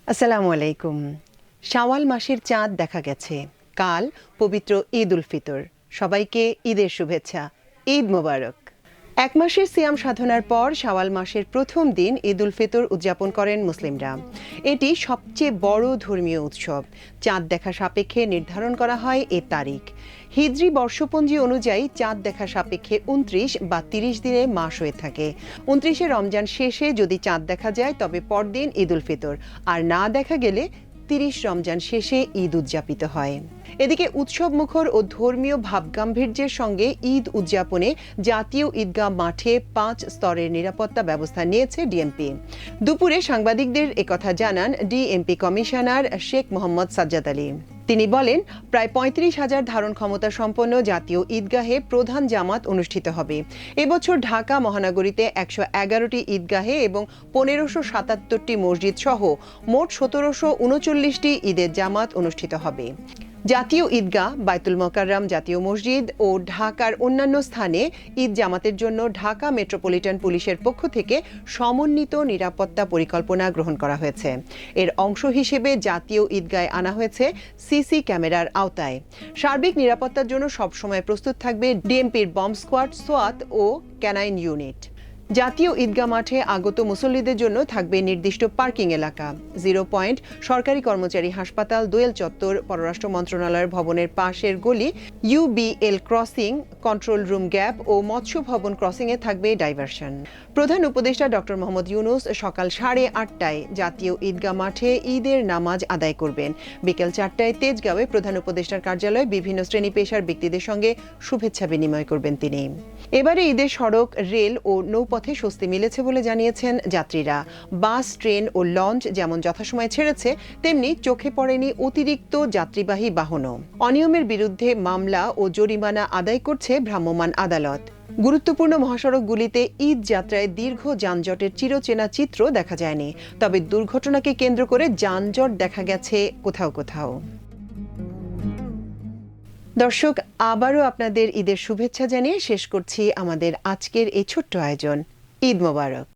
আসসালামু আলাইকুম। শাওয়াল মাসের চাঁদ দেখা গেছে। কাল পবিত্র ঈদ উল ফিতর। সবাইকে ঈদের শুভেচ্ছা। ঈদ মোবারক। এক মাসের সিয়াম সাধনার পর শাওয়াল মাসের প্রথম দিন ঈদ উল ফিতর উদযাপন করেন মুসলিমরা। এটি সবচেয়ে বড় ধর্মীয় উৎসব। চাঁদ দেখা সাপেক্ষে নির্ধারণ করা হয় এ তারিখ। হিজরি বর্ষপঞ্জি অনুযায়ী চাঁদ দেখা সাপেক্ষে ২৯ বা ৩০ দিনে মাস হয়ে থাকে। ২৯শে রমজান শেষে যদি চাঁদ দেখা যায় তবে পরদিন ঈদ উল ফিতর, আর না দেখা গেলে ৩০ রমজান শেষে ঈদ উদযাপিত হয়। এদিকে উৎসব মুখর ও ধর্মীয় ভাবগাম্ভীর্যের সঙ্গে ঈদ উদযাপনে জাতীয় ঈদগাহ মাঠে ৫ স্তরের নিরাপত্তা ব্যবস্থা নিয়েছে ডিএমপি। দুপুরে সাংবাদিকদের একথা জানান ডিএমপি কমিশনার শেখ মোহাম্মদ সাজ্জাদ আলী। তিনি বলেন, প্রায় ৩৫,০০০ ধারণ ক্ষমতা সম্পন্ন জাতীয় ঈদগাহে প্রধান জামাত অনুষ্ঠিত হবে। এবছর ঢাকা মহানগরীতে ১১১টি ঈদগাহে এবং ১৫৭৭টি মসজিদ সহ মোট ১৭৩৯টি ঈদের জামাত অনুষ্ঠিত হবে। জাতীয় ঈদগাহ, বায়তুল মোকাররম জাতীয় মসজিদ ও ঢাকার অন্যান্য স্থানে ঈদ জামাতের জন্য ঢাকা মেট্রোপলিটন পুলিশের পক্ষ থেকে সমন্বিত নিরাপত্তা পরিকল্পনা গ্রহণ করা হয়েছে। এর অংশ হিসেবে জাতীয় ঈদগাহে আনা হয়েছে সিসি ক্যামেরার আওতায়। সার্বিক নিরাপত্তার জন্য সবসময় প্রস্তুত থাকবে ডিএমপির বম্ব স্কোয়াড, সোয়াত ও ক্যানাইন ইউনিট। জাতীয় ঈদগাহ মাঠে আগত মুসল্লিদের জন্য থাকবে নির্দিষ্ট পার্কিং এলাকা, 0 পয়েন্ট, সরকারি কর্মচারী হাসপাতাল, দোয়েল চত্বর, পররাষ্ট্র মন্ত্রণালয়ের ভবনের পাশের গলি, UBL crossing, control room gap ও মৎস্য ভবন ক্রসিংয়ে থাকবে ডাইভারশন। প্রধান উপদেষ্টা ডক্টর মোহাম্মদ ইউনূস সকাল 8:30টায় জাতীয় ঈদগাহ মাঠে ঈদের নামাজ আদায় করবেন। বিকেল 4টায় তেজগাঁওয়ে প্রধান উপদেষ্টার কার্যালয়ে বিভিন্ন শ্রেণী পেশার ব্যক্তিদের সঙ্গে শুভেচ্ছা বিনিময় করবেন তিনি। এবারে ঈদের সড়ক, রেল ও নৌপথে স্বস্তি মিলেছে বলে জানিয়েছেন যাত্রীরা। বাস, ট্রেন ও লঞ্চ যেমন যথাসময়ে ছেড়েছে, তেমনি চোখে পড়েনি অতিরিক্ত যাত্রীবাহী বাহনও। অনিয়মের বিরুদ্ধে মামলা ও জরিমানা আদায় করছে ভ্রাম্যমাণ আদালত। গুরুত্বপূর্ণ মহাসড়কগুলিতে ঈদ যাত্রায় দীর্ঘ যানজটের চিরচেনা চিত্র দেখা যায়নি, তবে দুর্ঘটনাকে কেন্দ্র করে যানজট দেখা গেছে কোথাও কোথাও। দর্শক, আবারও আপনাদের ঈদের শুভেচ্ছা জানিয়ে শেষ করছি আমাদের আজকের এই ছোট্ট আয়োজন। ঈদ মোবারক।